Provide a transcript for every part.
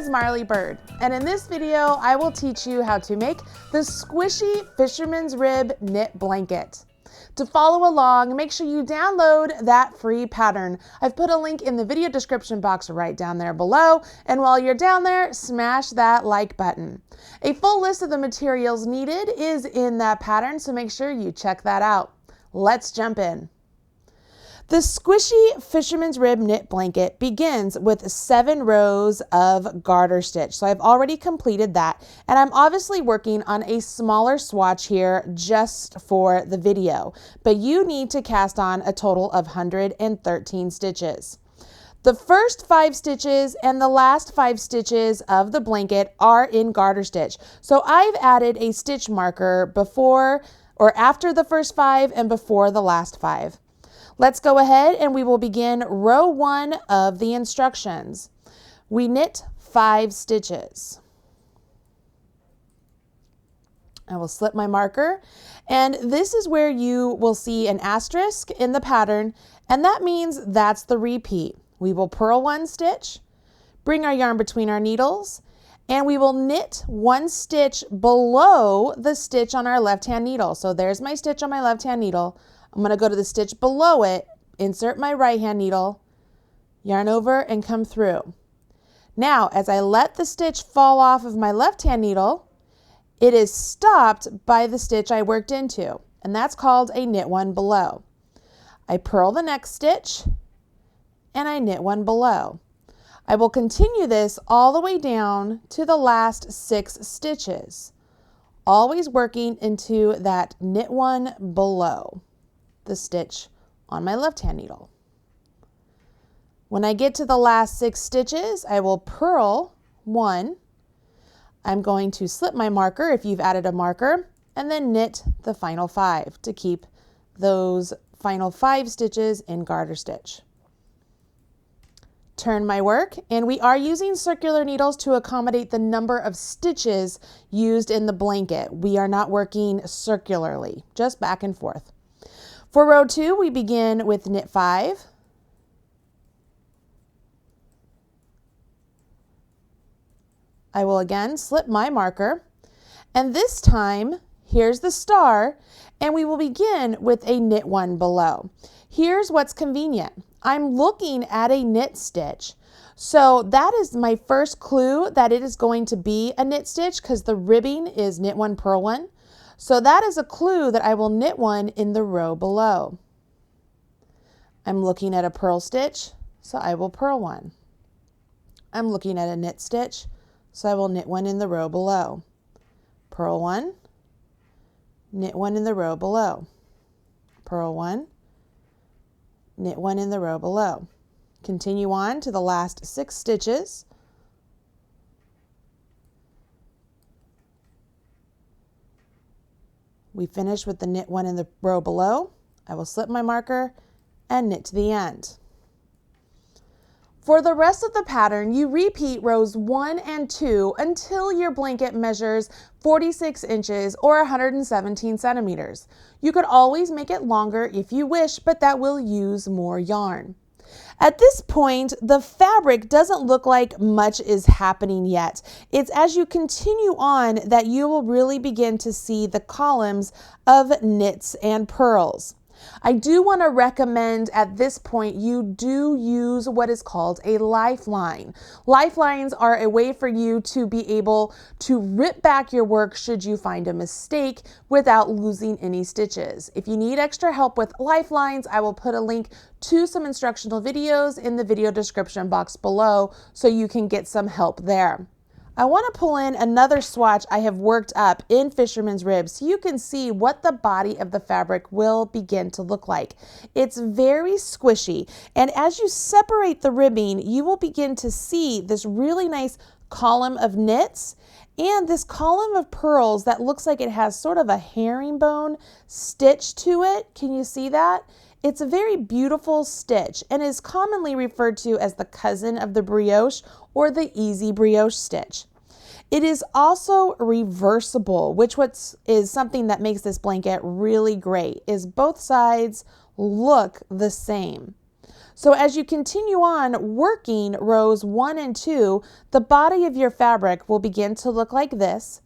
is Marley Bird, and in this video I will teach you how to make the squishy Fisherman's Rib knit blanket. To follow along, make sure you download that free pattern. I've put a link in the video description box right down there below, and while you're down there, smash that like button. A full list of the materials needed is in that pattern, so make sure you check that out. Let's jump in. The squishy Fisherman's Rib knit blanket begins with 7 rows of garter stitch. So I've already completed that, and I'm obviously working on a smaller swatch here just for the video, but you need to cast on a total of 113 stitches. The first 5 stitches and the last 5 stitches of the blanket are in garter stitch. So I've added a stitch marker before or after the first 5 and before the last 5. Let's go ahead and we will begin row 1 of the instructions. We knit 5 stitches. I will slip my marker, and this is where you will see an asterisk in the pattern, and that means that's the repeat. We will purl 1 stitch, bring our yarn between our needles, and we will knit 1 stitch below the stitch on our left-hand needle. So there's my stitch on my left-hand needle. I'm going to go to the stitch below it, insert my right-hand needle, yarn over, and come through. Now, as I let the stitch fall off of my left-hand needle, it is stopped by the stitch I worked into, and that's called a knit 1 below. I purl the next stitch, and I knit 1 below. I will continue this all the way down to the last 6 stitches, always working into that knit 1 below the stitch on my left-hand needle. When I get to the last 6 stitches, I will purl 1. I'm going to slip my marker if you've added a marker, and then knit the final 5 to keep those final 5 stitches in garter stitch. Turn my work, and we are using circular needles to accommodate the number of stitches used in the blanket. We are not working circularly, just back and forth. For row 2, we begin with knit 5. I will again slip my marker, and this time, here's the star, and we will begin with a knit 1 below. Here's what's convenient. I'm looking at a knit stitch. So that is my first clue that it is going to be a knit stitch because the ribbing is knit 1, purl 1. So that is a clue that I will knit 1 in the row below. I'm looking at a purl stitch, so I will purl 1. I'm looking at a knit stitch, so I will knit 1 in the row below. Purl 1, knit 1 in the row below. Purl 1, knit 1 in the row below. Continue on to the last 6 stitches. We finish with the knit 1 in the row below. I will slip my marker and knit to the end. For the rest of the pattern, you repeat rows 1 and 2 until your blanket measures 46 inches or 117 centimeters. You could always make it longer if you wish, but that will use more yarn. At this point, the fabric doesn't look like much is happening yet. It's as you continue on that you will really begin to see the columns of knits and purls. I do want to recommend at this point you do use what is called a lifeline. Lifelines are a way for you to be able to rip back your work should you find a mistake without losing any stitches. If you need extra help with lifelines, I will put a link to some instructional videos in the video description box below so you can get some help there. I want to pull in another swatch I have worked up in Fisherman's Rib so you can see what the body of the fabric will begin to look like. It's very squishy, and as you separate the ribbing, you will begin to see this really nice column of knits and this column of purls that looks like it has sort of a herringbone stitch to it. Can you see that? It's a very beautiful stitch and is commonly referred to as the cousin of the brioche or the easy brioche stitch. It is also reversible, which is something that makes this blanket really great, is both sides look the same. So as you continue on working rows 1 and 2, the body of your fabric will begin to look like this.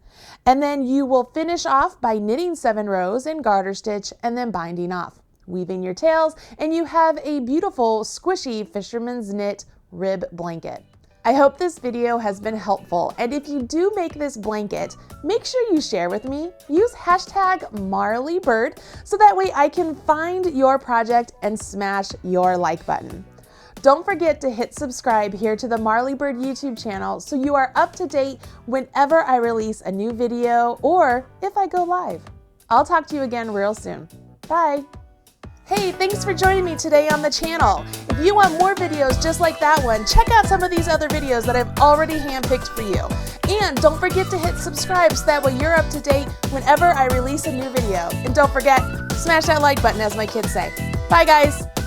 And then you will finish off by knitting 7 rows in garter stitch and then binding off, weaving your tails, and you have a beautiful squishy fisherman's knit rib blanket. I hope this video has been helpful, and if you do make this blanket, make sure you share with me. Use hashtag MarleyBird so that way I can find your project and smash your like button. Don't forget to hit subscribe here to the MarleyBird YouTube channel so you are up to date whenever I release a new video or if I go live. I'll talk to you again real soon. Bye! Hey, thanks for joining me today on the channel. If you want more videos just like that one, check out some of these other videos that I've already handpicked for you. And don't forget to hit subscribe so that way you're up to date whenever I release a new video. And don't forget, smash that like button as my kids say. Bye guys!